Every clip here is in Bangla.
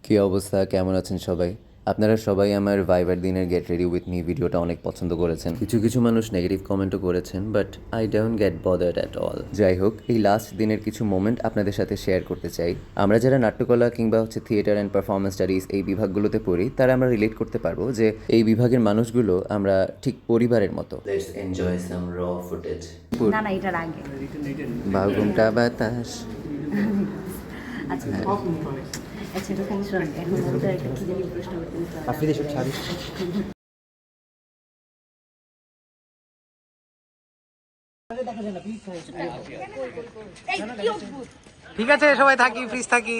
কী অবস্থা, কেমন আছেন সবাই? আপনারা সবাই আমার ভাইবার দিনের গেট রেডি উইথ মি ভিডিওটা অনেক পছন্দ করেছেন। কিছু কিছু মানুষ নেগেটিভ কমেন্টও করেছেন, but I don't get bothered at all. যাই হোক, এই লাস্ট দিনের কিছু মোমেন্ট আপনাদের সাথে শেয়ার করতে চাই। আমরা যারা নাট্যকলা কিংবা থিয়েটার অ্যান্ড পারফরমেন্স স্টাডিজ এই বিভাগগুলোতে পড়ি, তারা আমরা রিলেট করতে পারবো যে এই বিভাগের মানুষগুলো আমরা ঠিক পরিবারের মতো। লেটস এনজয় সাম র ফুটেজ। না না এটার আগে বাগুমটা বাতাস। আচ্ছা আচ্ছা এরকম শোন এখন ওটা একটা কি জানি প্রশ্ন করতে আপনি দেশের ছাড়ি ঠিক আছে, সবাই থাকি, ফ্রিজ থাকি।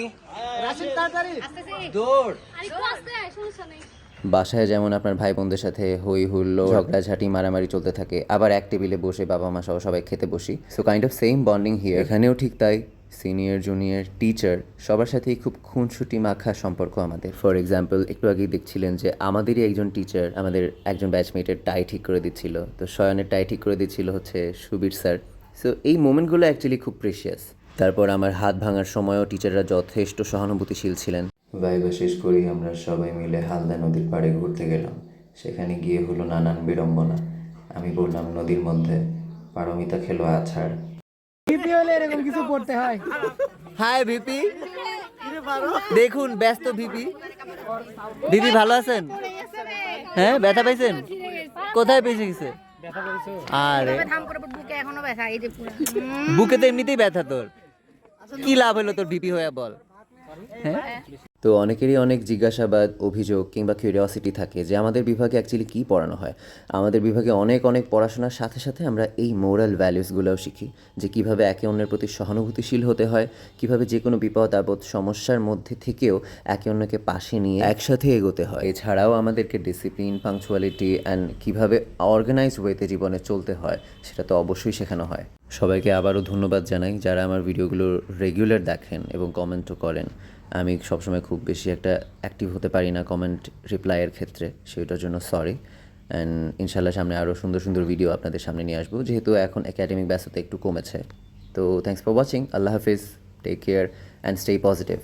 বাসায় যেমন আপনার ভাই বোনদের সাথে হই হুল্লোড়, ঝগড়াঝাটি, মারামারি চলতে থাকে, আবার এক টেবিলে বসে বাবা মা সহ সবাই খেতে বসি। So kind of same bonding here. এখানেও ঠিক তাই। সিনিয়র জুনিয়র টিচার সবার সাথেই খুব খুনসুটি মাখা সম্পর্ক আমাদের। ফর এক্সাম্পল, একটু আগেই দেখছিলেন যে আমাদেরই একজন টিচার আমাদের একজন ব্যাচমেটের টাই ঠিক করে দিচ্ছিল। তো শয়নের টাই ঠিক করে দিচ্ছিল হচ্ছে সুবীর স্যার। সো এই মোমেন্টগুলো অ্যাকচুয়ালি খুব প্রেশিয়াস। তারপর আমার হাত ভাঙার সময়ও টিচাররা যথেষ্ট সহানুভূতিশীল ছিলেন। ভাইবা শেষ করি আমরা সবাই মিলে হালদা নদীর পাড়ে ঘুরতে গেলাম। সেখানে গিয়ে হলো নানান বিড়ম্বনা। আমি বললাম নদীর মধ্যে, পারমিতা খেলো আছাড়। ভিপি হলে এরকম কিছু করতে হয়। হাই ভিপি, দেখুন ব্যস্ত ভিপি। ভিপি ভালো আছেন? হ্যাঁ, ব্যথা পাইছেন? কোথায় পেয়েছে গেছে? আরে বুকে তো এমনিতেই ব্যথা তোর, কি লাভ হলো তোর ভিপি হয়ে বল? হ্যাঁ, তো অনেকেরই অনেক জিজ্ঞাসাবাদ, অভিযোগ কিংবা কিউরিওসিটি থাকে যে আমাদের বিভাগে অ্যাকচুয়ালি কী পড়ানো হয়। আমাদের বিভাগে অনেক অনেক পড়াশোনার সাথে সাথে আমরা এই মোরাল ভ্যালুসগুলোও শিখি, যে কিভাবে একে অন্যের প্রতি সহানুভূতিশীল হতে হয়, কিভাবে যে কোনো বিপদ আপদ সমস্যার মধ্যে থেকেও একে অন্যকে পাশে নিয়ে একসাথে এগোতে হয়। এছাড়াও আমাদেরকে ডিসিপ্লিন, পাংচুয়ালিটি অ্যান্ড কীভাবে অর্গানাইজ ওয়েতে জীবনে চলতে হয় সেটা তো অবশ্যই শেখানো হয়। সবাইকে আবারও ধন্যবাদ জানাই যারা আমার ভিডিওগুলো রেগুলার দেখেন এবং কমেন্টও করেন। আমি সবসময় খুব বেশি একটা অ্যাক্টিভ হতে পারি না কমেন্ট রিপ্লাইয়ের ক্ষেত্রে, সেটার জন্য সরি। অ্যান্ড ইনশাল্লাহ সামনে আরও সুন্দর সুন্দর ভিডিও আপনাদের সামনে নিয়ে আসবো, যেহেতু এখন একাডেমিক ব্যস্ততা একটু কমেছে। তো থ্যাংকস ফর ওয়াচিং। আল্লাহ হাফিজ, take care and stay positive.